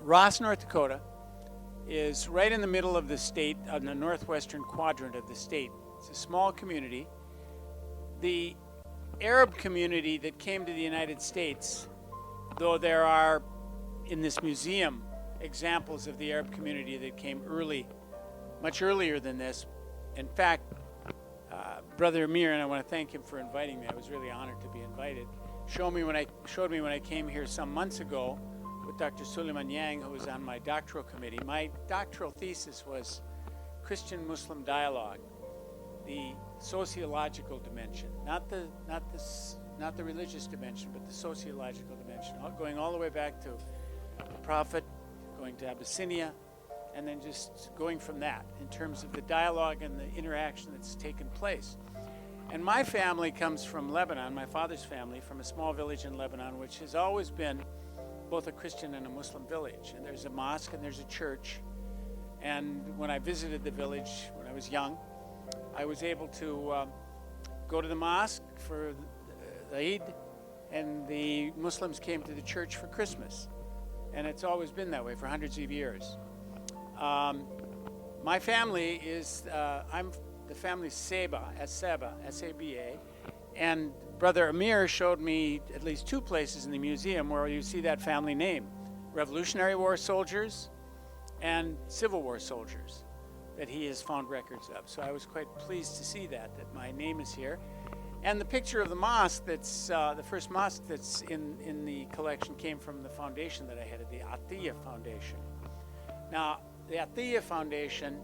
Ross, North Dakota is right in the middle of the state, on the northwestern quadrant of the state. It's a small community. The Arab community that came to the United States, though there are in this museum examples of the Arab community that came early, much earlier than this. In fact, Brother Amir, and I want to thank him for inviting me. I was really honored to be invited. Showed me when I came here some months ago with Dr. Suleiman Yang, who was on my doctoral committee. My doctoral thesis was Christian-Muslim dialogue, the sociological dimension, not the religious dimension, but the sociological dimension, going all the way back to the Prophet, going to Abyssinia, and then just going from that in terms of the dialogue and the interaction that's taken place. And my family comes from Lebanon, my father's family, from a small village in Lebanon, which has always been both a Christian and a Muslim village. And there's a mosque and there's a church. And when I visited the village when I was young, I was able to go to the mosque for the Eid, and the Muslims came to the church for Christmas. And it's always been that way for hundreds of years. My family is, I'm the family Saba, Saba, S-A-B-A, and Brother Amir showed me at least two places in the museum where you see that family name, Revolutionary War soldiers and Civil War soldiers, that he has found records of. So I was quite pleased to see that my name is here. And the picture of the mosque that's, the first mosque that's in the collection came from the foundation that I headed, the Atiyah Foundation. Now, the Atiyah Foundation,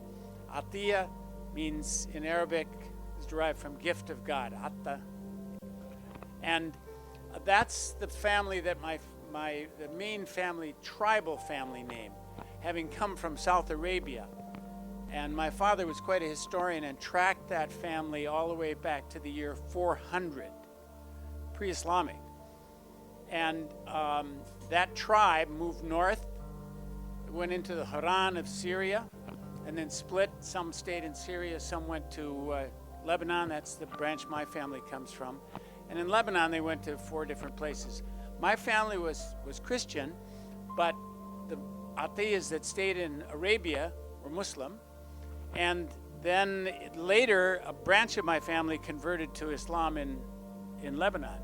Atiyah means in Arabic, is derived from gift of God, Atta. And that's the family that the main family, tribal family name, having come from South Arabia. And my father was quite a historian and tracked that family all the way back to the year 400, pre-Islamic. And that tribe moved north, went into the Haran of Syria, and then split. Some stayed in Syria, some went to Lebanon. That's the branch my family comes from. And in Lebanon, they went to 4 different places. My family was Christian, but the Atiyas that stayed in Arabia were Muslim. And then later, a branch of my family converted to Islam in Lebanon.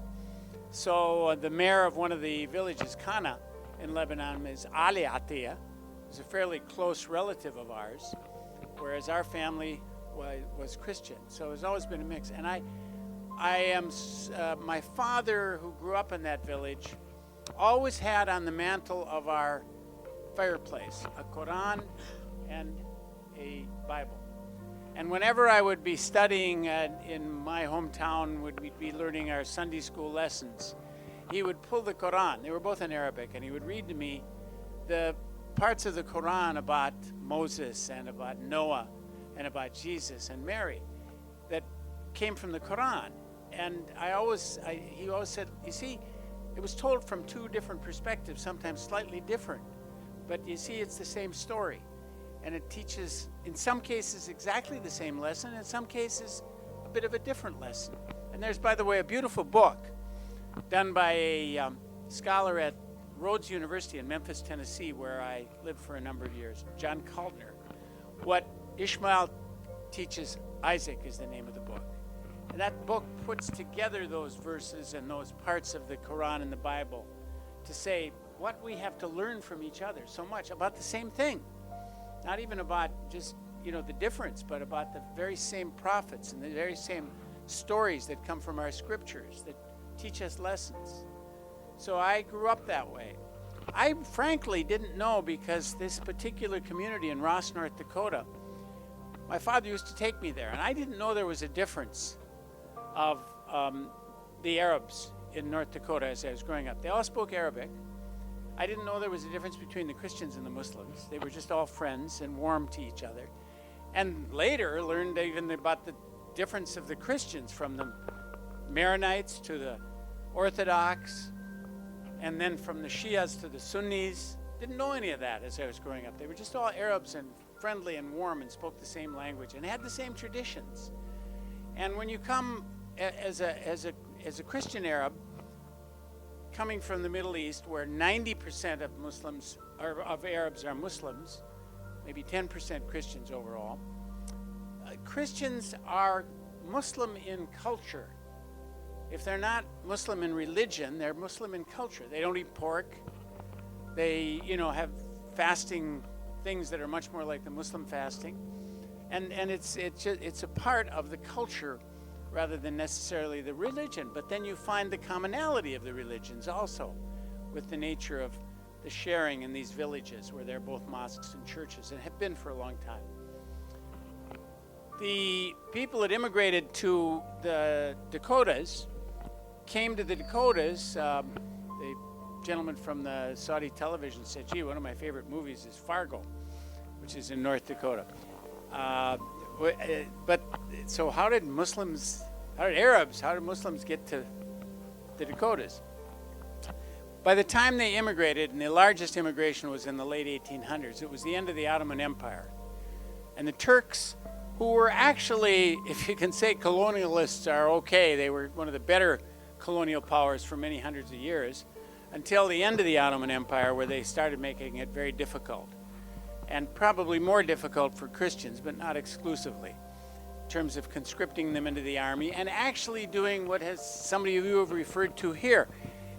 So the mayor of one of the villages, Kana, in Lebanon, is Ali Atiyah, who's a fairly close relative of ours, whereas our family was Christian. So it's always been a mix. And I am, my father, who grew up in that village, always had on the mantle of our fireplace a Quran and a Bible. And whenever I would be studying in my hometown, we'd be learning our Sunday school lessons, he would pull the Quran. They were both in Arabic, and he would read to me the parts of the Quran about Moses and about Noah and about Jesus and Mary that came from the Quran. And he always said, you see, it was told from 2 different perspectives, sometimes slightly different, but you see, it's the same story. And it teaches, in some cases, exactly the same lesson, in some cases, a bit of a different lesson. And there's, by the way, a beautiful book done by a scholar at Rhodes University in Memphis, Tennessee, where I lived for a number of years, John Caldner. What Ishmael teaches Isaac is the name of the book. And that book puts together those verses and those parts of the Quran and the Bible to say what we have to learn from each other so much about the same thing. Not even about just, the difference, but about the very same prophets and the very same stories that come from our scriptures that teach us lessons. So I grew up that way. I frankly didn't know, because this particular community in Ross, North Dakota, my father used to take me there, and I didn't know there was a difference of the Arabs in North Dakota as I was growing up. They all spoke Arabic. I didn't know there was a difference between the Christians and the Muslims. They were just all friends and warm to each other. And later learned even about the difference of the Christians, from the Maronites to the Orthodox, and then from the Shias to the Sunnis. Didn't know any of that as I was growing up. They were just all Arabs and friendly and warm and spoke the same language and had the same traditions. And when you come as a Christian Arab, coming from the Middle East, where 90% of Muslims or of Arabs are Muslims, maybe 10% Christians overall. Christians are Muslim in culture. If they're not Muslim in religion, they're Muslim in culture. They don't eat pork. They, have fasting things that are much more like the Muslim fasting, and it's a part of the culture rather than necessarily the religion. But then you find the commonality of the religions also, with the nature of the sharing in these villages where they're both mosques and churches and have been for a long time. The people that immigrated to the Dakotas came to the Dakotas. The gentleman from the Saudi television said, gee, one of my favorite movies is Fargo, which is in North Dakota. But so how did Muslims get to the Dakotas? By the time they immigrated, and the largest immigration was in the late 1800s, it was the end of the Ottoman Empire. And the Turks, who were actually, if you can say colonialists are okay, they were one of the better colonial powers for many hundreds of years, until the end of the Ottoman Empire, where they started making it very difficult. And probably more difficult for Christians, but not exclusively, in terms of conscripting them into the army and actually doing what somebody of you have referred to here,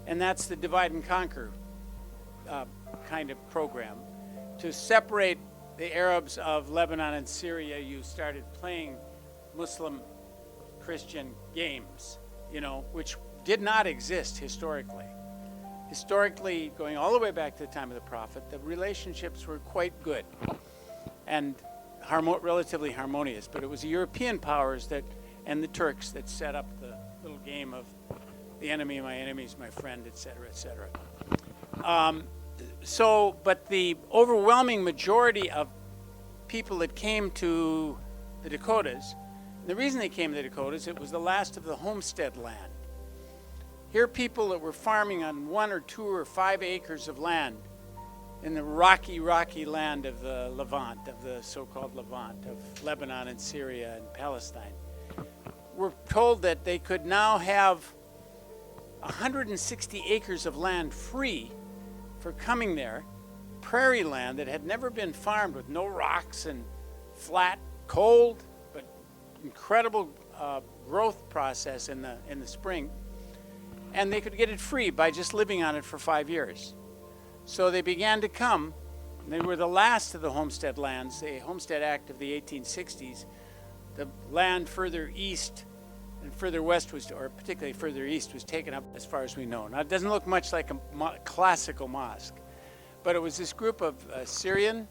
and that's the divide and conquer kind of program. To separate the Arabs of Lebanon and Syria, you started playing Muslim-Christian games, which did not exist historically. Historically, going all the way back to the time of the Prophet, the relationships were quite good and relatively harmonious. But it was the European powers and the Turks that set up the little game of the enemy of my enemy is my friend, etc., etc. But the overwhelming majority of people that came to the Dakotas, the reason they came to the Dakotas, it was the last of the homestead land. Here, people that were farming on 1 or 2 or 5 acres of land in the rocky land of the Levant, of the so-called Levant, of Lebanon and Syria and Palestine, were told that they could now have 160 acres of land free for coming there, prairie land that had never been farmed, with no rocks and flat, cold, but incredible growth process in the spring. And they could get it free by just living on it for 5 years. So they began to come. They were the last of the homestead lands, the Homestead Act of the 1860s. The land further east and further west or particularly further east, was taken up as far as we know. Now, it doesn't look much like a classical mosque, but it was this group of Syrian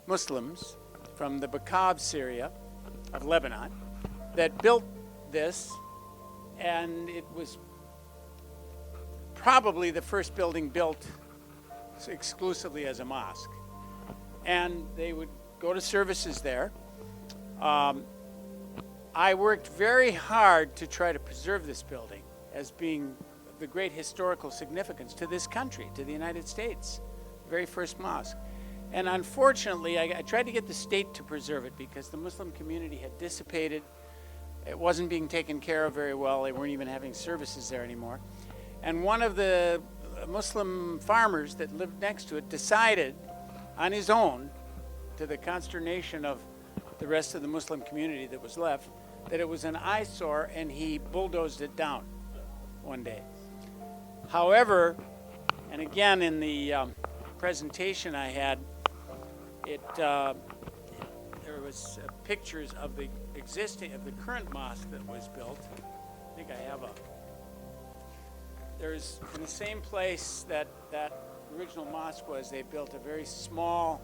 Muslims from the Bakab Syria of Lebanon that built this, and it was probably the first building built exclusively as a mosque. And they would go to services there. I worked very hard to try to preserve this building as being of the great historical significance to this country, to the United States, the very first mosque. And unfortunately, I tried to get the state to preserve it because the Muslim community had dissipated. It wasn't being taken care of very well. They weren't even having services there anymore. And one of the Muslim farmers that lived next to it decided on his own, to the consternation of the rest of the Muslim community that was left, that it was an eyesore, and he bulldozed it down one day. However, and again in the presentation I had, there was pictures of the current mosque that was built. I think I have there's in the same place that original mosque was, they built a very small,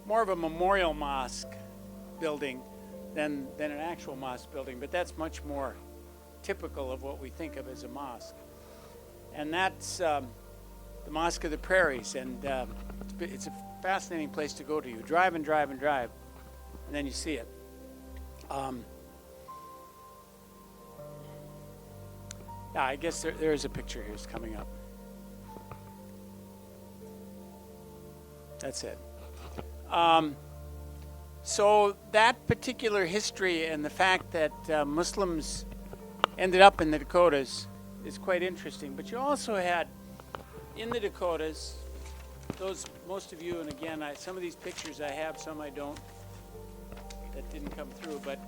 more of a memorial mosque building than an actual mosque building, but that's much more typical of what we think of as a mosque. And that's the Mosque of the Prairies, and it's a fascinating place to go to. You drive and drive and drive, and then you see it. Yeah, I guess there is a picture here. It's coming up. That's it. So that particular history and the fact that Muslims ended up in the Dakotas is quite interesting. But you also had in the Dakotas, those most of you, and again, some of these pictures I have, some I don't. That didn't come through, but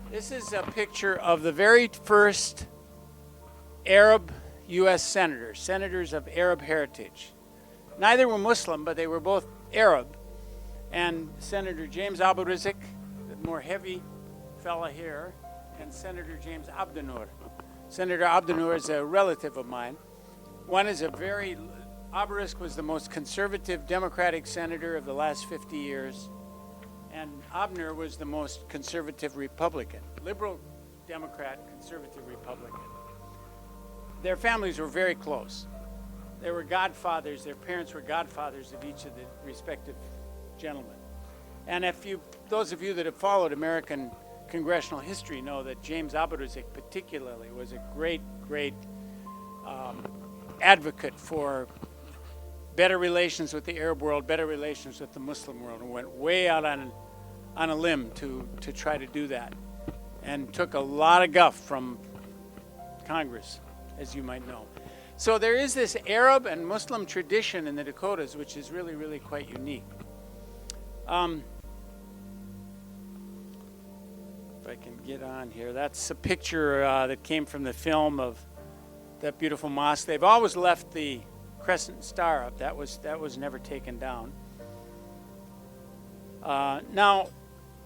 this is a picture of the very first Arab U.S. senators of Arab heritage. Neither were Muslim, but they were both Arab. And Senator James Abdurrazik, the more heavy fella here, and Senator James Abdunur. Senator Abdunur is a relative of mine. One is Abdurrazik was the most conservative Democratic senator of the last 50 years, and Abner was the most conservative Republican, liberal Democrat, conservative Republican. Their families were very close. They were godfathers. Their parents were godfathers of each of the respective gentlemen. And those of you that have followed American congressional history know that James Abdurrazik particularly was a great advocate for better relations with the Arab world, better relations with the Muslim world, and went way out on a limb to try to do that, and took a lot of guff from Congress, as you might know. So there is this Arab and Muslim tradition in the Dakotas, which is really quite unique. If I can get on here, that's a picture that came from the film of that beautiful mosque. They've always left the crescent star up. That was never taken down. Now,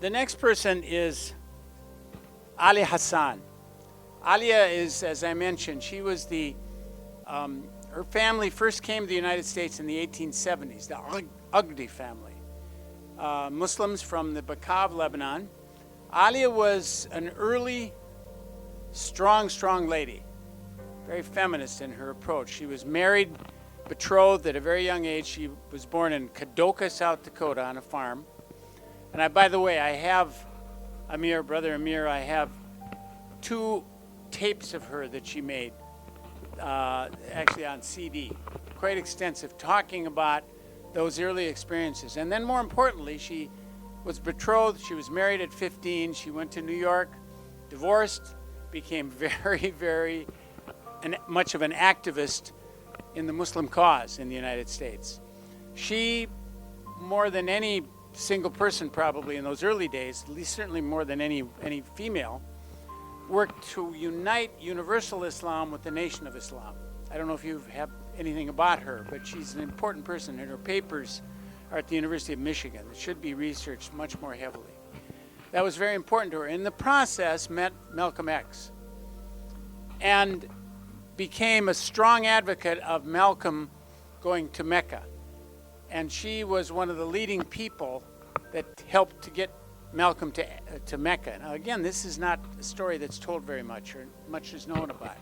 the next person is Ali Hassan. Alia is, as I mentioned, she was her family first came to the United States in the 1870s, the Ugdi family. Muslims from the Bekaa of Lebanon. Alia was an early, strong lady, very feminist in her approach. She was married, betrothed at a very young age. She was born in Dakota, South Dakota, on a farm. And by the way, I have Brother Amir, I have 2 tapes of her that she made, actually on CD, quite extensive, talking about those early experiences. And then more importantly, she was betrothed, she was married at 15, she went to New York, divorced, became very much of an activist in the Muslim cause in the United States. She, more than any single person probably in those early days, at least certainly more than any female, worked to unite universal Islam with the Nation of Islam. I don't know if you have anything about her, but she's an important person, and her papers are at the University of Michigan. It should be researched much more heavily. That was very important to her. In the process, met Malcolm X and became a strong advocate of Malcolm going to Mecca. And she was one of the leading people that helped to get Malcolm to Mecca. Now again, this is not a story that's told very much, or much is known about.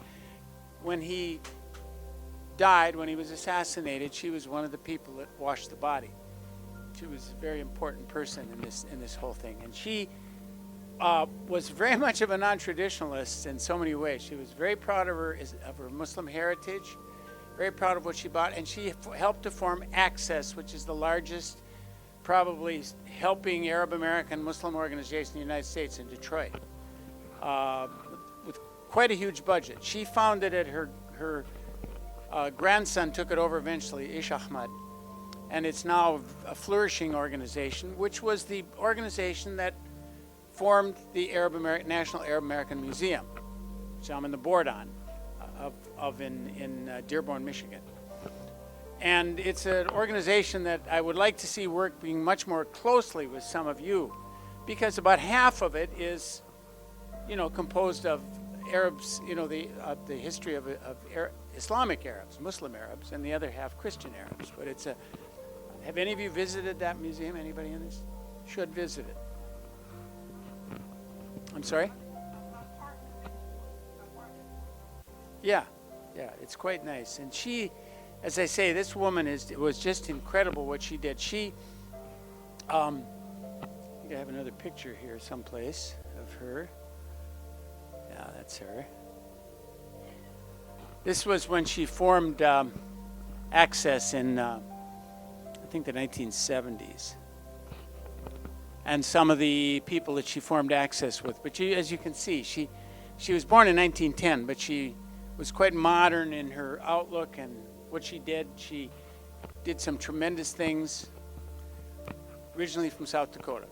When he died, when he was assassinated, she was one of the people that washed the body. She was a very important person in this whole thing. And she was very much of a non-traditionalist in so many ways. She was very proud of her Muslim heritage, very proud of what she bought, and she helped to form Access, which is the largest, probably helping Arab American Muslim organization in the United States in Detroit, with quite a huge budget. She founded it, her grandson took it over eventually, Ish Ahmad, and it's now a flourishing organization, which was the organization that formed the National Arab American Museum, which I'm on the board on, in Dearborn, Michigan. And it's an organization that I would like to see working much more closely with some of you, because about half of it is, composed of Arabs, the history of Islamic Arabs, Muslim Arabs, and the other half Christian Arabs. But have any of you visited that museum? Anybody in this? Should visit it. I'm sorry? Yeah, it's quite nice. And she, as I say, this woman was just incredible what she did. She, I think I have another picture here someplace of her. Yeah, that's her. This was when she formed Access in, I think, the 1970s. And some of the people that she formed Access with. But as you can see, she was born in 1910, but she was quite modern in her outlook and what she did. She did some tremendous things, originally from South Dakota,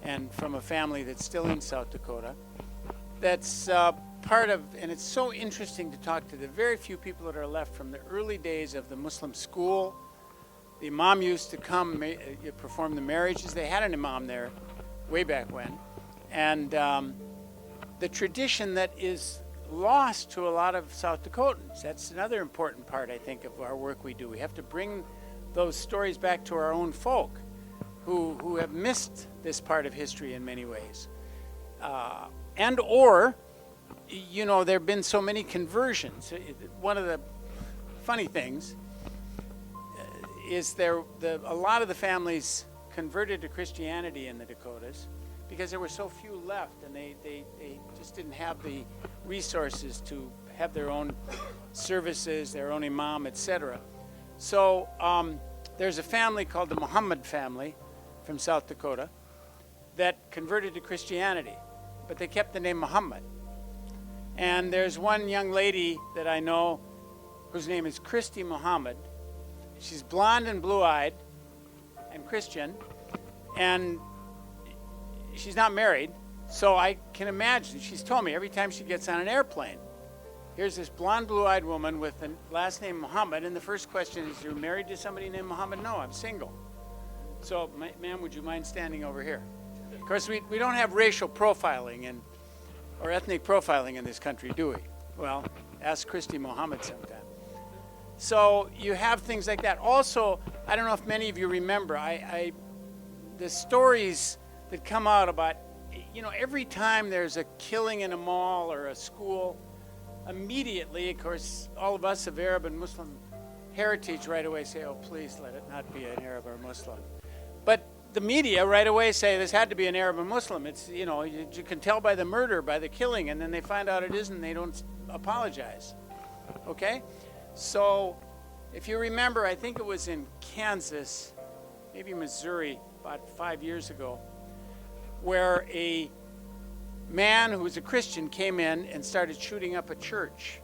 and from a family that's still in South Dakota. That's part of, and it's so interesting to talk to the very few people that are left from the early days of the Muslim school. The imam used to come perform the marriages. They had an imam there way back when. And the tradition that is lost to a lot of South Dakotans. That's another important part, I think, of our work we do. We have to bring those stories back to our own folk who have missed this part of history in many ways. And or, you know, there have been so many conversions. One of the funny things is a lot of the families converted to Christianity in the Dakotas because there were so few left, and they just didn't have the resources to have their own services, their own imam, etc. So there's a family called the Muhammad family from South Dakota that converted to Christianity, but they kept the name Muhammad. And there's one young lady that I know whose name is Christy Muhammad. She's blonde and blue-eyed and Christian, and she's not married, so I can imagine. She's told me every time she gets on an airplane, here's this blonde, blue-eyed woman with the last name Muhammad, and the first question is, you're married to somebody named Muhammad? No, I'm single. So, ma'am, would you mind standing over here? Of course, we don't have racial profiling or ethnic profiling in this country, do we? Well, ask Christy Muhammad sometime. So you have things like that. Also, I don't know if many of you remember, the stories that come out about, you know, every time there's a killing in a mall or a school, immediately, of course, all of us of Arab and Muslim heritage right away say, oh, please let it not be an Arab or Muslim. But the media right away say this had to be an Arab and Muslim. It's, you know, you can tell by the murder, by the killing, and then they find out it isn't, they don't apologize. Okay? So, if you remember, I think it was in Kansas, maybe Missouri, about 5 years ago, where a man who was a Christian came in and started shooting up a church.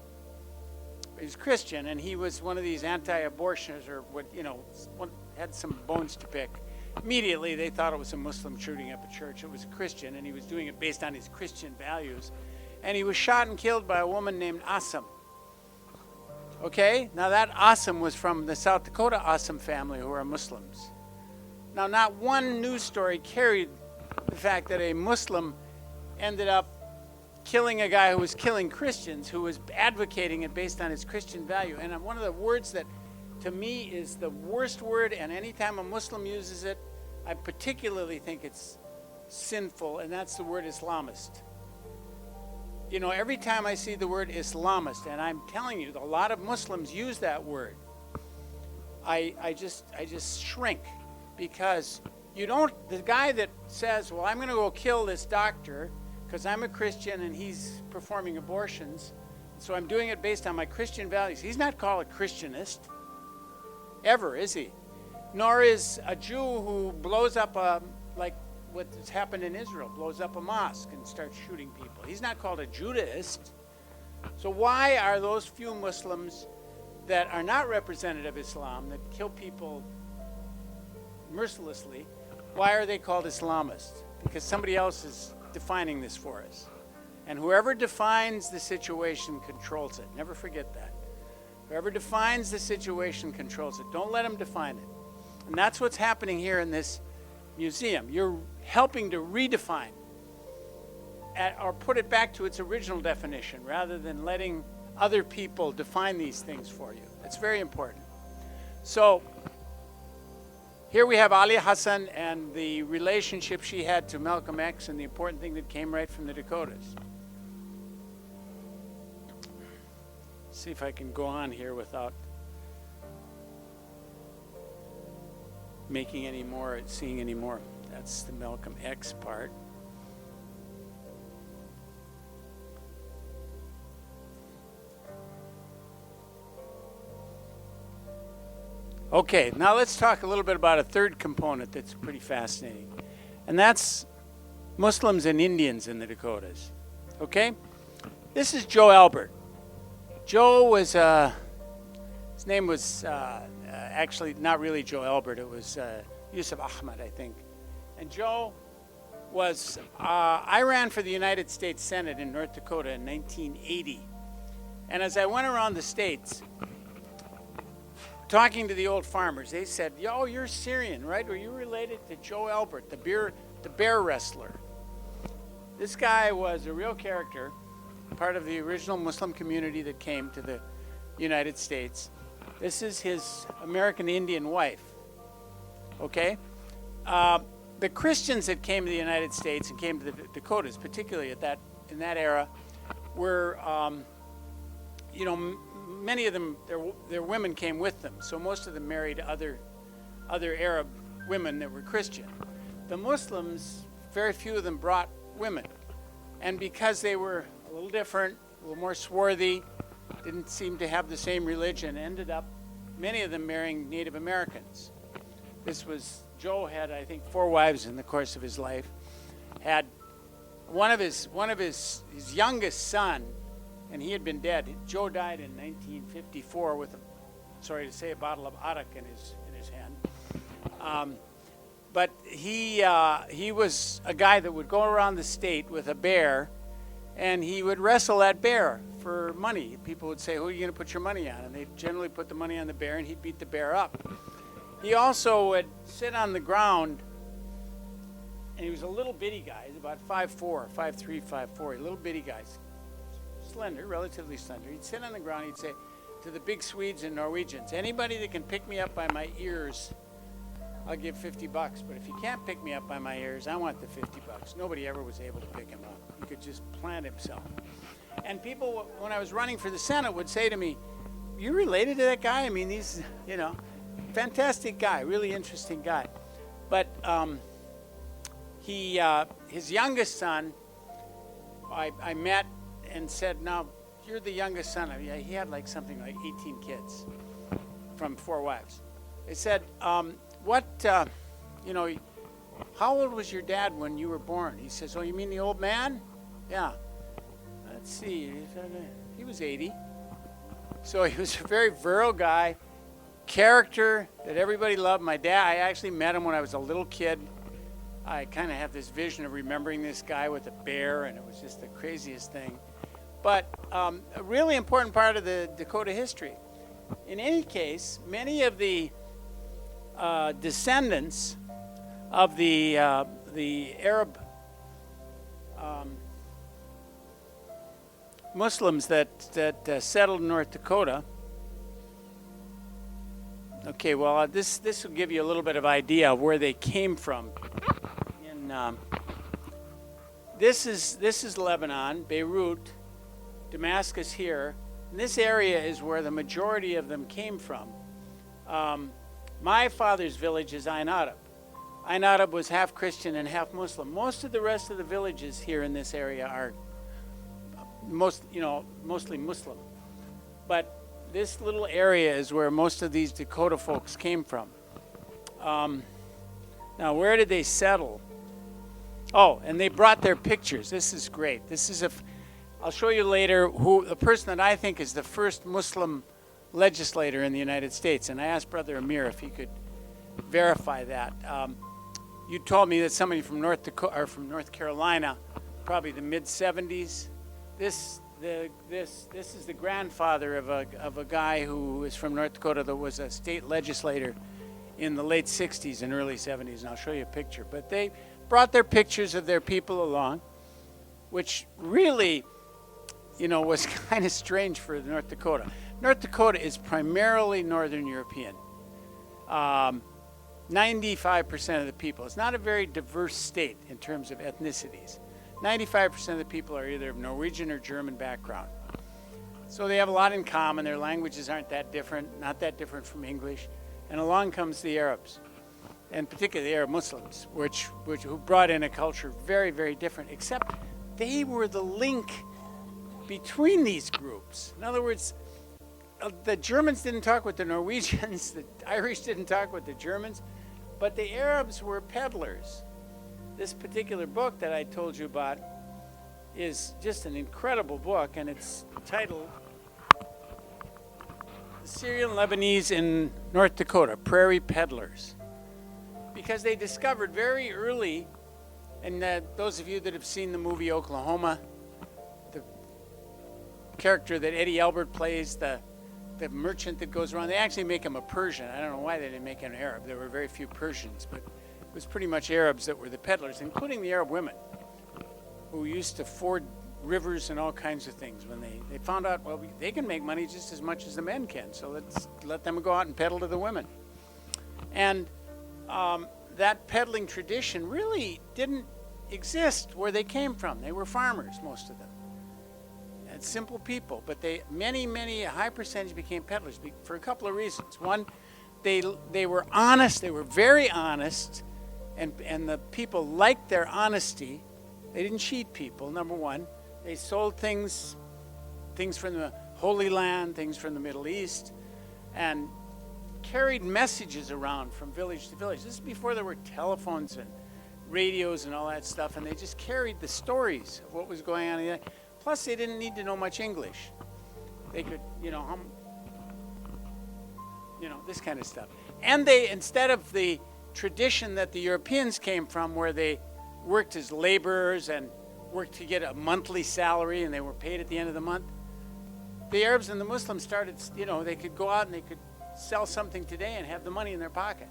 He was Christian, and he was one of these anti-abortionists, or what, you know, had some bones to pick. Immediately, they thought it was a Muslim shooting up a church. It was a Christian, and he was doing it based on his Christian values. And he was shot and killed by a woman named Assam. Okay? Now, that Assam was from the South Dakota Assam family, who are Muslims. Now, not one news story carried the fact that a Muslim ended up killing a guy who was killing Christians, who was advocating it based on his Christian value. And one of the words that, to me, is the worst word, and anytime a Muslim uses it, I particularly think it's sinful, and that's the word Islamist. You know, every time I see the word Islamist, and I'm telling you, a lot of Muslims use that word, I just shrink, because you don't, the guy that says, well, I'm going to go kill this doctor because I'm a Christian and he's performing abortions, so I'm doing it based on my Christian values. He's not called a Christianist, ever, is he? Nor is a Jew who blows up like what has happened in Israel, blows up a mosque and starts shooting people. He's not called a Judaist. So why are those few Muslims that are not representative of Islam, that kill people mercilessly, why are they called Islamists? Because somebody else is defining this for us. And whoever defines the situation controls it. Never forget that. Whoever defines the situation controls it. Don't let them define it. And that's what's happening here in this museum. You're helping to redefine or put it back to its original definition rather than letting other people define these things for you. It's very important. So here we have Ali Hassan and the relationship she had to Malcolm X, and the important thing that came right from the Dakotas. See if I can go on here without making any more, seeing any more. That's the Malcolm X part. Okay, now let's talk a little bit about a third component that's pretty fascinating. And that's Muslims and Indians in the Dakotas. Okay? This is Joe Albert. Joe was, his name was actually not really Joe Albert. It was Yusuf Ahmed, I think. And Joe was, I ran for the United States Senate in North Dakota in 1980. And as I went around the states, talking to the old farmers, they said, "Yo, you're Syrian, right? Were you related to Joe Albert, the bear wrestler?" This guy was a real character, part of the original Muslim community that came to the United States. This is his American Indian wife, okay? The Christians that came to the United States and came to the Dakotas, particularly in that era, were, many of them, their women came with them. So most of them married other Arab women that were Christian. The Muslims, very few of them brought women. And because they were a little different, a little more swarthy, didn't seem to have the same religion, ended up, many of them marrying Native Americans. Joe had, I think, 4 wives in the course of his life. Had one of his youngest son, and he had been dead. Joe died in 1954 with, sorry to say, a bottle of arak in his hand. But he was a guy that would go around the state with a bear, and he would wrestle that bear for money. People would say, "Who are you going to put your money on?" And they'd generally put the money on the bear, and he'd beat the bear up. He also would sit on the ground, and he was a little bitty guy. He's about 5'4", 5'3", 5'4", a little bitty guy, slender, relatively slender. He'd sit on the ground. He'd say to the big Swedes and Norwegians, "Anybody that can pick me up by my ears, I'll give $50. But if you can't pick me up by my ears, I want the $50. Nobody ever was able to pick him up. He could just plant himself. And people, when I was running for the Senate, would say to me, "You related to that guy? I mean, he's, fantastic guy, really interesting guy." But his youngest son, I met and said, "Now, you're the youngest son." He had something like 18 kids from 4 wives. They said, how old was your dad when you were born? He says, "Oh, you mean the old man?" "Yeah." "Let's see, he was 80. So he was a very virile guy, character that everybody loved. My dad, I actually met him when I was a little kid. I kind of have this vision of remembering this guy with a bear, and it was just the craziest thing. But a really important part of the Dakota history. In any case, many of the descendants of the Arab Muslims that settled in North Dakota. Okay, well, this will give you a little bit of idea of where they came from. This is Lebanon, Beirut, Damascus here. And this area is where the majority of them came from. My father's village is Ain Arab. Ain Arab was half Christian and half Muslim. Most of the rest of the villages here in this area are mostly Muslim. But this little area is where most of these Dakota folks came from. Now, where did they settle? Oh, and they brought their pictures. This is great. I'll show you later the person that I think is the first Muslim legislator in the United States. And I asked Brother Amir if he could verify that. You told me that somebody from North Dakota or from North Carolina, probably the mid-70s. This is the grandfather of a guy who is from North Dakota that was a state legislator in the late 60s and early 70s, and I'll show you a picture. But they brought their pictures of their people along, which really, was kind of strange for North Dakota. North Dakota is primarily Northern European. 95% of the people. It's not a very diverse state in terms of ethnicities. 95% of the people are either of Norwegian or German background. So they have a lot in common. Their languages aren't that different, not that different from English. And along comes the Arabs, and particularly the Arab Muslims, who brought in a culture very, very different, except they were the link between these groups. In other words, the Germans didn't talk with the Norwegians, the Irish didn't talk with the Germans, but the Arabs were peddlers. This particular book that I told you about is just an incredible book, and it's titled Syrian Lebanese in North Dakota, prairie peddlers. Because they discovered very early, and those of you that have seen the movie Oklahoma, the character that Eddie Albert plays, the merchant that goes around, they actually make him a Persian. I don't know why they didn't make him an Arab. There were very few Persians, but it was pretty much Arabs that were the peddlers, including the Arab women, who used to ford rivers and all kinds of things. When they found out, well, they can make money just as much as the men can, so let's let them go out and peddle to the women. And that peddling tradition really didn't exist where they came from. They were farmers, most of them. And simple people, but a high percentage became peddlers for a couple of reasons. One, they were honest, they were very honest, and the people liked their honesty. They didn't cheat people, number one. They sold things from the Holy Land, things from the Middle East, and carried messages around from village to village. This is before there were telephones and radios and all that stuff, and they just carried the stories of what was going on. Plus, they didn't need to know much English. They could, this kind of stuff. And they, instead of the tradition that the Europeans came from, where they worked as laborers and worked to get a monthly salary and they were paid at the end of the month, the Arabs and the Muslims started, they could go out and they could sell something today and have the money in their pocket.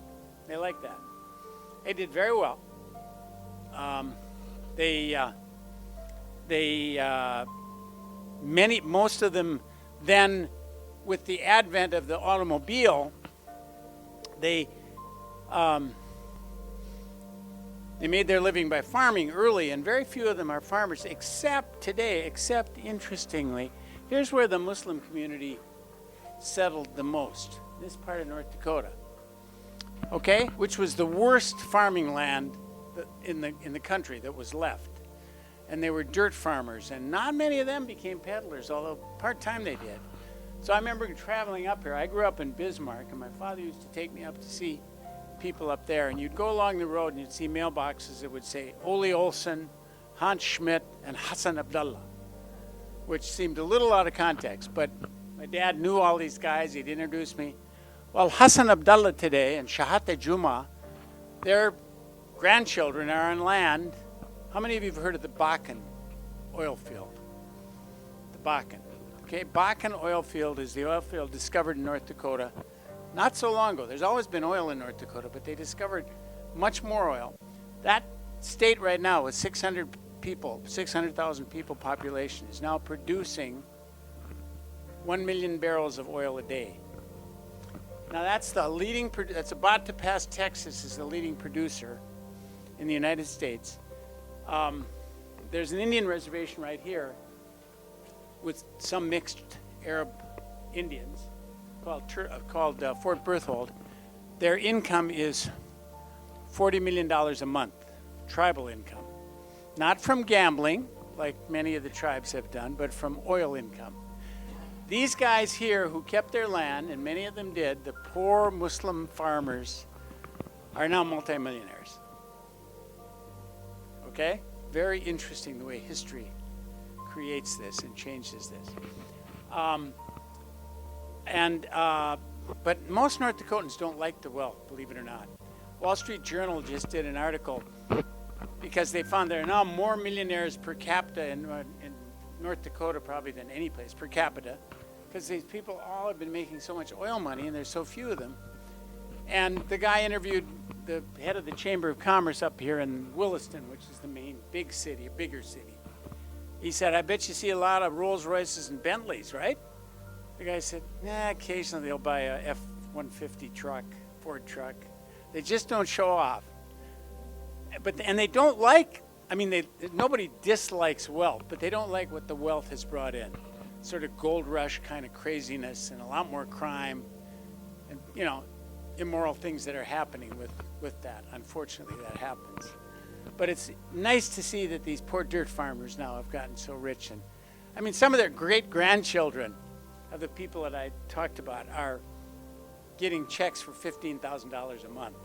They liked that. They did very well. Most of them then, with the advent of the automobile, they made their living by farming early, and very few of them are farmers, except interestingly, here's where the Muslim community settled the most, this part of North Dakota, okay, which was the worst farming land in the country that was left. And they were dirt farmers, and not many of them became peddlers, although part-time they did. So I remember traveling up here. I grew up in Bismarck, and my father used to take me up to see people up there, and you'd go along the road and you'd see mailboxes that would say Ole Olson, Hans Schmidt, and Hassan Abdullah, which seemed a little out of context, but my dad knew all these guys. He'd introduce me. Well, Hassan Abdullah today and Shahat Juma, their grandchildren are on land. How many of you have heard of the Bakken oil field? The Bakken. Okay, Bakken oil field is the oil field discovered in North Dakota not so long ago. There's always been oil in North Dakota, but they discovered much more oil. That state right now with 600,000 people population is now producing 1 million barrels of oil a day. Now that's that's about to pass Texas as the leading producer in the United States. There's an Indian reservation right here with some mixed Arab Indians called Fort Berthold. Their income is $40 million a month, tribal income. Not from gambling, like many of the tribes have done, but from oil income. These guys here who kept their land, and many of them did, the poor Muslim farmers, are now multimillionaires. Okay? Very interesting the way history creates this and changes this. But most North Dakotans don't like the wealth, believe it or not. Wall Street Journal just did an article because they found there are now more millionaires per capita in North Dakota probably than any place per capita, because these people all have been making so much oil money and there's so few of them. And the guy interviewed the head of the Chamber of Commerce up here in Williston, which is the main bigger city. He said, I bet you see a lot of Rolls Royces and Bentleys, right? The guy said, nah, occasionally they'll buy a F-150 truck, Ford truck. They just don't show off. And they don't like, nobody dislikes wealth, but they don't like what the wealth has brought in. Sort of gold rush kind of craziness and a lot more crime and, immoral things that are happening with that. Unfortunately, that happens. But it's nice to see that these poor dirt farmers now have gotten so rich. And some of their great-grandchildren of the people that I talked about are getting checks for $15,000 a month,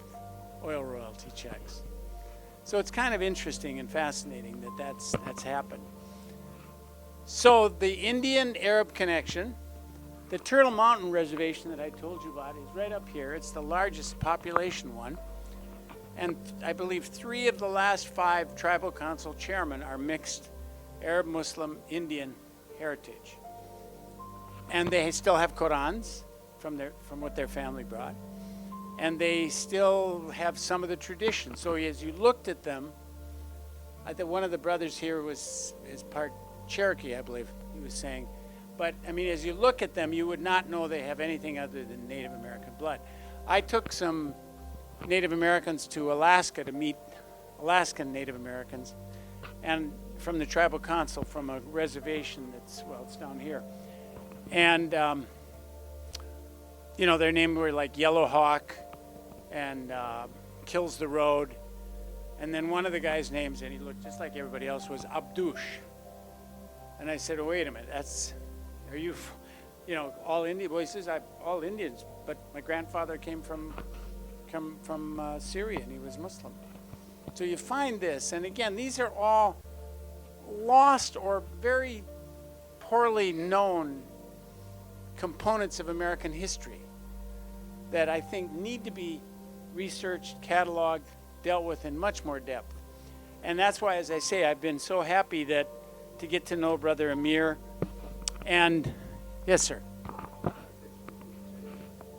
oil royalty checks. So it's kind of interesting and fascinating that that's happened. So the Indian-Arab connection, The Turtle Mountain Reservation that I told you about is right up here. It's the largest population one. And I believe 3 of the last 5 tribal council chairmen are mixed Arab, Muslim, Indian heritage. And they still have Qurans from what their family brought. And they still have some of the traditions. So as you looked at them, I think one of the brothers here is part Cherokee, I believe he was saying. But I mean, as you look at them, you would not know they have anything other than Native American blood. I took some Native Americans to Alaska to meet Alaskan Native Americans, and from the tribal council from a reservation it's down here. And, their names were like Yellow Hawk and Kills the Road. And then one of the guys' names, and he looked just like everybody else, was Abdush. And I said, oh, wait a minute, are you, all Indian? Well, he says, all Indians, but my grandfather came from Syria, and he was Muslim. So you find this, and again, these are all lost or very poorly known components of American history that I think need to be researched, cataloged, dealt with in much more depth. And that's why, as I say, I've been so happy to get to know Brother Amir. And yes, sir.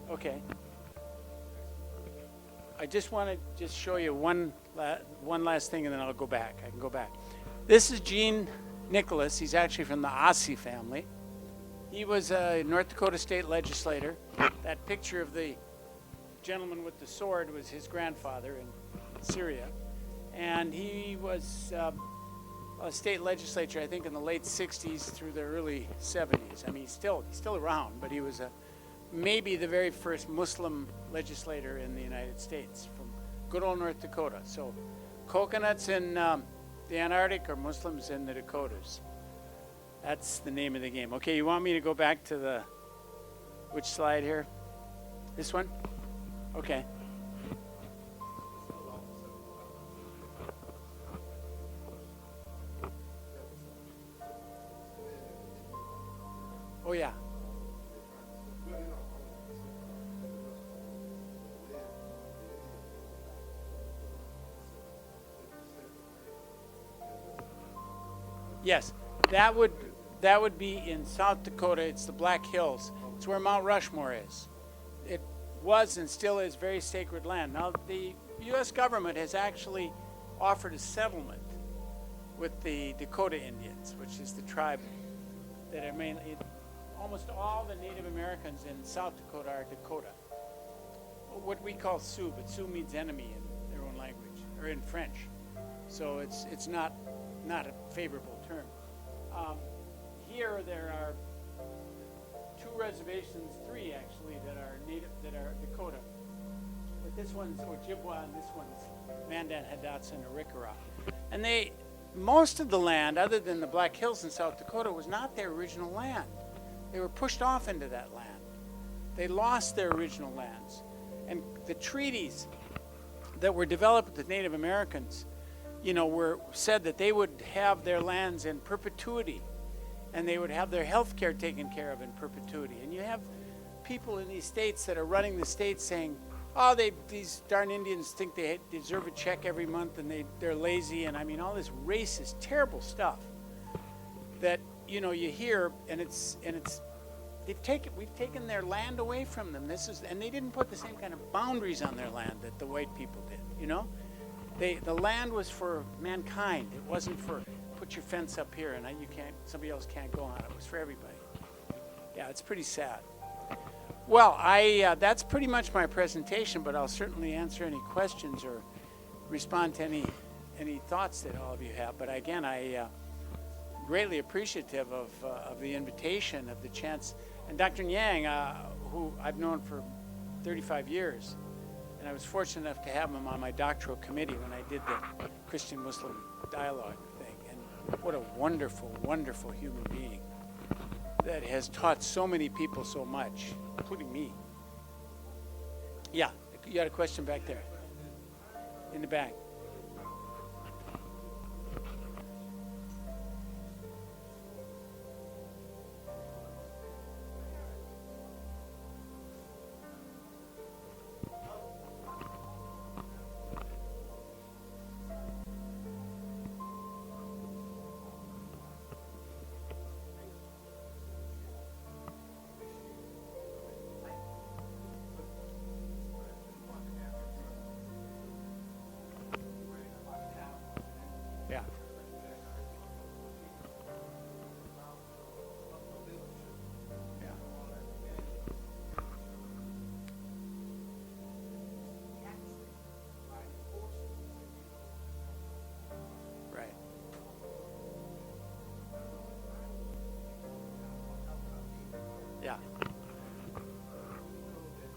Okay. I just want to show you one last thing, and then I'll go back. I can go back. This is Gene Nicholas. He's actually from the Ossie family. He was a North Dakota state legislator. That picture of the gentleman with the sword was his grandfather in Syria. And he was a state legislature, I think, in the late 60s through the early 70s. I mean, he's still around, but he was maybe the very first Muslim legislator in the United States from good old North Dakota. So coconuts in the Antarctic or Muslims in the Dakotas. That's the name of the game. Okay, you want me to go back to which slide here? This one? Okay. Oh, yeah. Yes, that would be in South Dakota. It's the Black Hills. It's where Mount Rushmore is. It was and still is very sacred land. Now, the U.S. government has actually offered a settlement with the Dakota Indians, which is the tribe that are mainly, almost all the Native Americans in South Dakota are Dakota. What we call Sioux, but Sioux means enemy in their own language, or in French. So it's not a favorable term. Here there are 2 reservations, 3 actually, that are Dakota. But this one's Ojibwa and this one's Mandan, Hidatsa, and Arikara. And most of the land, other than the Black Hills in South Dakota, was not their original land. They were pushed off into that land. They lost their original lands. And the treaties that were developed with the Native Americans, were said that they would have their lands in perpetuity, and they would have their health care taken care of in perpetuity. And you have people in these states that are running the states saying, oh, these darn Indians think they deserve a check every month, and they're lazy, and I mean, all this racist, terrible stuff that, you hear, and we've taken their land away from them. And they didn't put the same kind of boundaries on their land that the white people did, The land was for mankind. It wasn't for put your fence up here and somebody else can't go on it. It was for everybody. Yeah, it's pretty sad. Well, that's pretty much my presentation, but I'll certainly answer any questions or respond to any thoughts that all of you have. But again, I greatly appreciative of the invitation, of the chance. And Dr. Yang, who I've known for 35 years, and I was fortunate enough to have him on my doctoral committee when I did the Christian-Muslim dialogue thing. And what a wonderful, wonderful human being that has taught so many people so much, including me. Yeah, you had a question back there, in the back.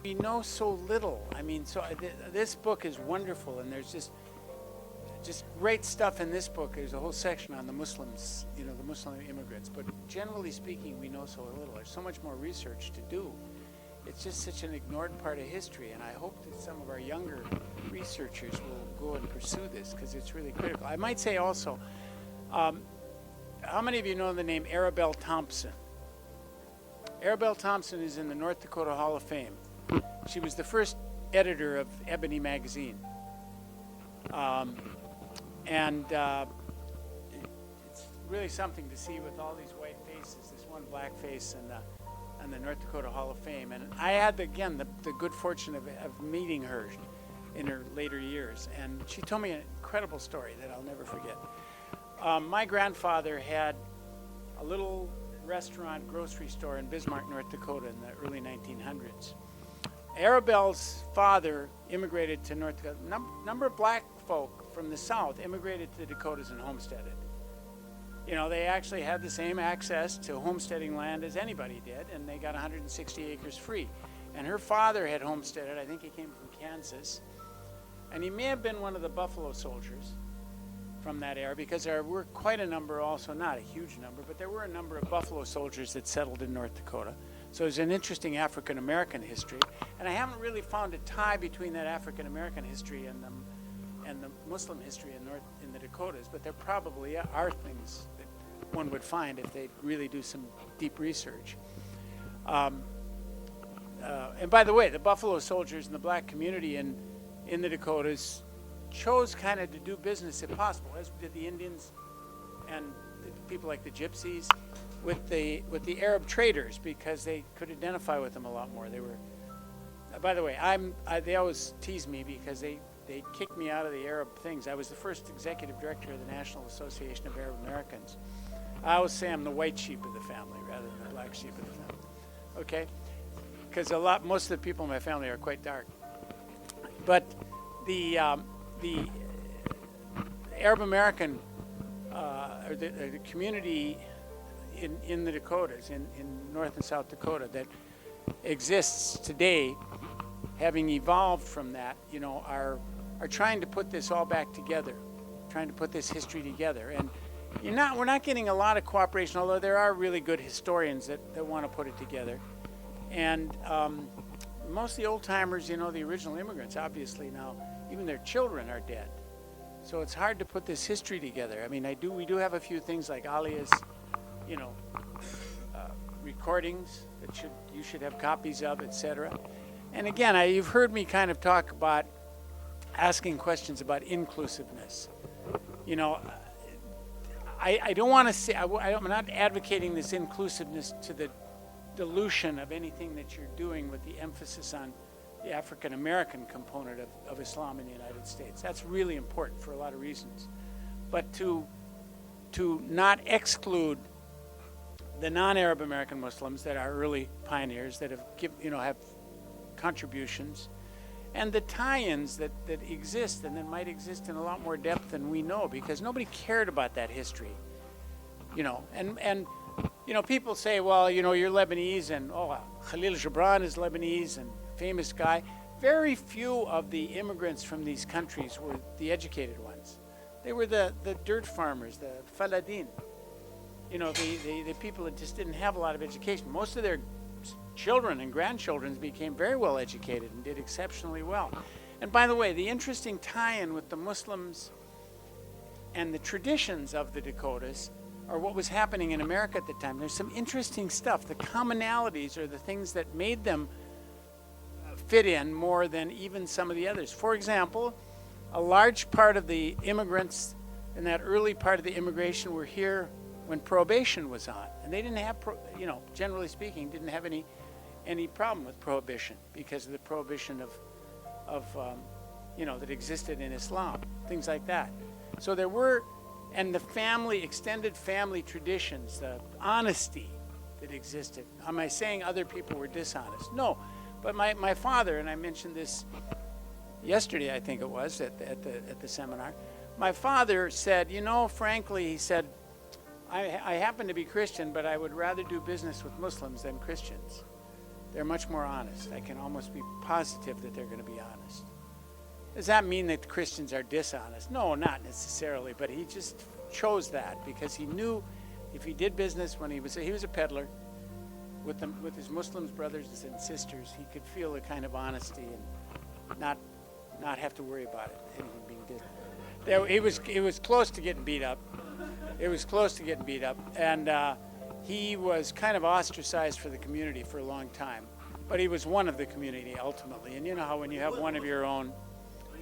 we know so little. I mean, this book is wonderful, and there's just great stuff in this book. There's a whole section on the Muslims, the Muslim immigrants. But generally speaking, we know so little. There's so much more research to do. It's just such an ignored part of history, and I hope that some of our younger researchers will go and pursue this, because it's really critical. I might say also, how many of you know the name Arabelle Thompson? Arabelle Thompson is in the North Dakota Hall of Fame. She was the first editor of Ebony magazine. It's really something to see with all these white faces, this one black face and the North Dakota Hall of Fame. And I had, again, the good fortune of meeting her in her later years. And she told me an incredible story that I'll never forget. My grandfather had a little restaurant, grocery store in Bismarck, North Dakota in the early 1900s. Arabelle's father immigrated to North Dakota. Number of black folk from the South immigrated to the Dakotas and homesteaded. They actually had the same access to homesteading land as anybody did, and they got 160 acres free. And her father had homesteaded. I think he came from Kansas. And he may have been one of the Buffalo Soldiers from that era, because there were quite a number also, not a huge number, but there were a number of Buffalo Soldiers that settled in North Dakota. So there's an interesting African-American history. And I haven't really found a tie between that African-American history and the Muslim history in the Dakotas, but there probably are things that one would find if they really do some deep research. And by the way, the Buffalo Soldiers and the black community in the Dakotas chose kind of to do business, if possible, as did the Indians and the people like the Gypsies, with the Arab traders, because they could identify with them a lot more. They were, by the way, they always tease me because they kicked me out of the Arab things. I was the first executive director of the National Association of Arab Americans. I always say I'm the white sheep of the family rather than the black sheep of the family. Okay? Because most of the people in my family are quite dark. But the Arab American or the community in the Dakotas, in North and South Dakota, that exists today, having evolved from that, are trying to put this all back together, trying to put this history together. And we're not getting a lot of cooperation, although there are really good historians that want to put it together. And most of the old timers, the original immigrants, obviously now, even their children are dead. So it's hard to put this history together. I mean, we do have a few things like Alia's, recordings that you should have copies of, etc. And again, you've heard me kind of talk about asking questions about inclusiveness. I don't want to say, I'm not advocating this inclusiveness to the dilution of anything that you're doing with the emphasis on the African American component of Islam in the United States. That's really important for a lot of reasons. But to not exclude the non-Arab American Muslims that are early pioneers that have contributions, and the tie-ins that exist and that might exist in a lot more depth than we know, because nobody cared about that history. And people say, well, you're Lebanese, and Khalil Gibran is Lebanese and famous guy. Very few of the immigrants from these countries were the educated ones. They were the dirt farmers, the faladin. The people that just didn't have a lot of education. Most of their children and grandchildren became very well educated and did exceptionally well. And by the way, the interesting tie-in with the Muslims and the traditions of the Dakotas are what was happening in America at the time. There's some interesting stuff. The commonalities are the things that made them fit in more than even some of the others. For example, a large part of the immigrants in that early part of the immigration were here when Prohibition was on. And they didn't have, generally speaking, didn't have any problem with Prohibition because of the prohibition that existed in Islam, things like that. So there were, and the extended family traditions, the honesty that existed. Am I saying other people were dishonest? No. But my father, and I mentioned this yesterday, I think it was, at the seminar, my father said, frankly, he said, I happen to be Christian, but I would rather do business with Muslims than Christians. They're much more honest. I can almost be positive that they're going to be honest. Does that mean that Christians are dishonest? No, not necessarily, but he just chose that because he knew if he did business when he was a peddler with his Muslim brothers and sisters, he could feel a kind of honesty and not have to worry about anything being did. He was close to getting beat up. It was close to getting beat up, and he was kind of ostracized for the community for a long time. But he was one of the community ultimately. And you know how when you have one of your own,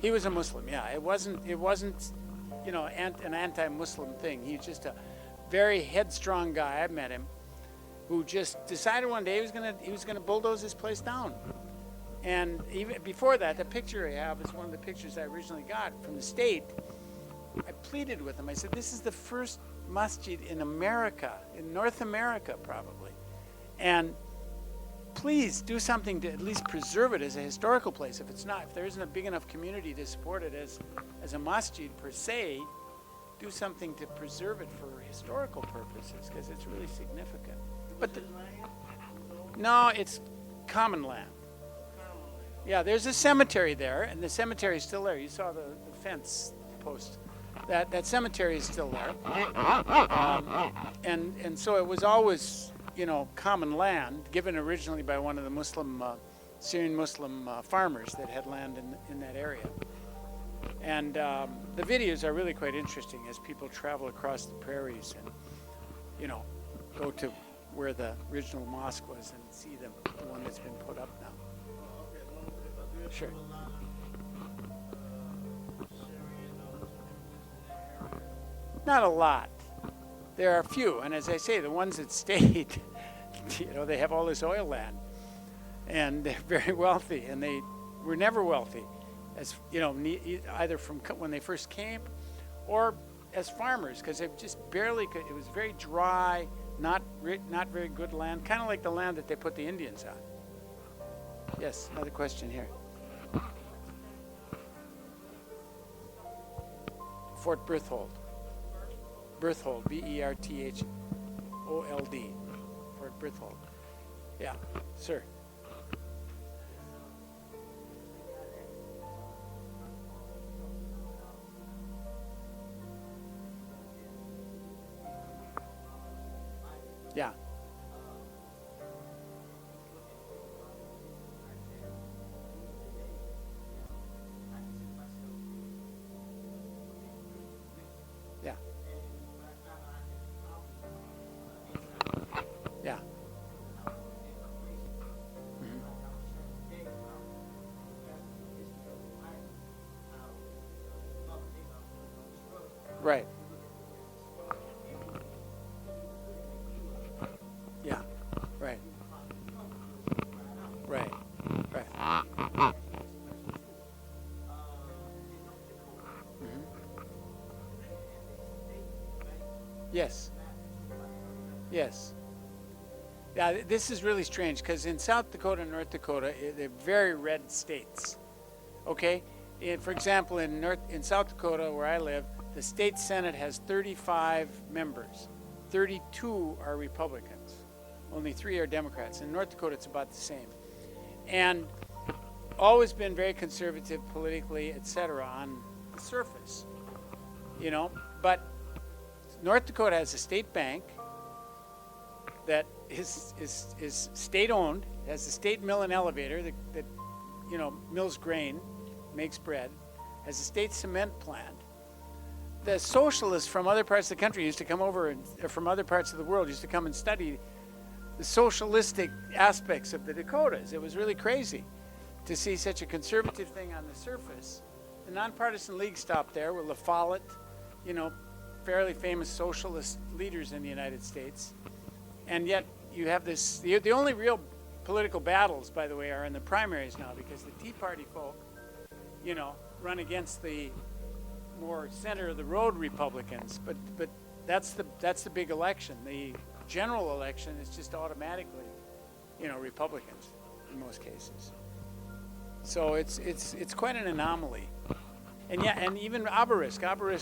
he was a Muslim. Yeah, it wasn't an anti-Muslim thing. He's just a very headstrong guy. I met him, who just decided one day he was gonna bulldoze this place down. And even before that, the picture I have is one of the pictures I originally got from the state. I pleaded with him. I said, "This is the first masjid in America, in North America probably, and please do something to at least preserve it as a historical place. If there isn't a big enough community to support it as a masjid per se, do something to preserve it for historical purposes because it's really significant." But no, it's common land. Yeah, there's a cemetery there, and the cemetery is still there. You saw the fence post. That cemetery is still there, and so it was always, common land given originally by one of the Syrian Muslim farmers that had land in that area. And the videos are really quite interesting as people travel across the prairies and, go to where the original mosque was and see the one that's been put up now. Sure. Not a lot. There are a few, and as I say, the ones that stayed, they have all this oil land, and they're very wealthy, and they were never wealthy, as either from when they first came, or as farmers, because they just barely could. It was very dry, not very good land, kind of like the land that they put the Indians on. Yes, another question here. Fort Berthold. Berthold, Berthold, Fort Berthold. Yeah, sir. Yeah. Yeah. Yeah. Mm-hmm. Right. Yeah. Right. Right. Right. Mm-hmm. Yes. Yes. Yeah, this is really strange because in South Dakota and North Dakota, they're very red states. Okay? For example, in South Dakota, where I live, the state Senate has 35 members. 32 are Republicans. Only 3 are Democrats. In North Dakota, it's about the same. And always been very conservative politically, etc. on the surface. But North Dakota has a state bank that is state-owned, has a state mill and elevator that mills grain, makes bread, has a state cement plant. The socialists from other parts of the country used to come over, and from other parts of the world used to come and study the socialistic aspects of the Dakotas. It was really crazy to see such a conservative thing on the surface. The Nonpartisan League stopped there with La Follette, fairly famous socialist leaders in the United States. And yet you have this, the only real political battles, by the way, are in the primaries now because the Tea Party folk, run against the more center of the road Republicans. But that's the big election. The general election is just automatically, Republicans in most cases. So it's quite an anomaly. And even Abarisk,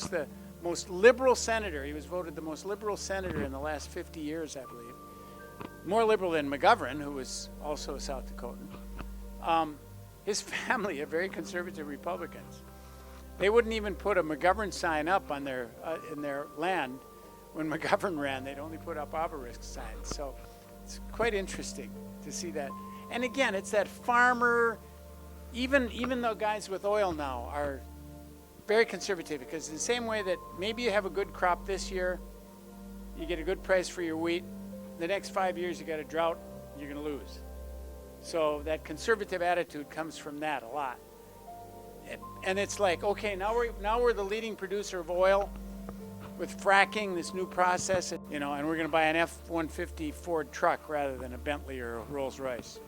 the most liberal senator, he was voted the most liberal senator in the last 50 years, I believe. more liberal than McGovern, who was also a South Dakotan. His family are very conservative Republicans. They wouldn't even put a McGovern sign up on their in their land. When McGovern ran, they'd only put up obelisk signs. So it's quite interesting to see that. And again, it's that farmer, even though guys with oil now are very conservative, because in the same way that maybe you have a good crop this year, you get a good price for your wheat, the next 5 years you got a drought, you're going to lose. So that conservative attitude comes from that a lot. And it's like, okay, now we're the leading producer of oil with fracking, this new process, and we're going to buy an F-150 Ford truck rather than a Bentley or a Rolls-Royce.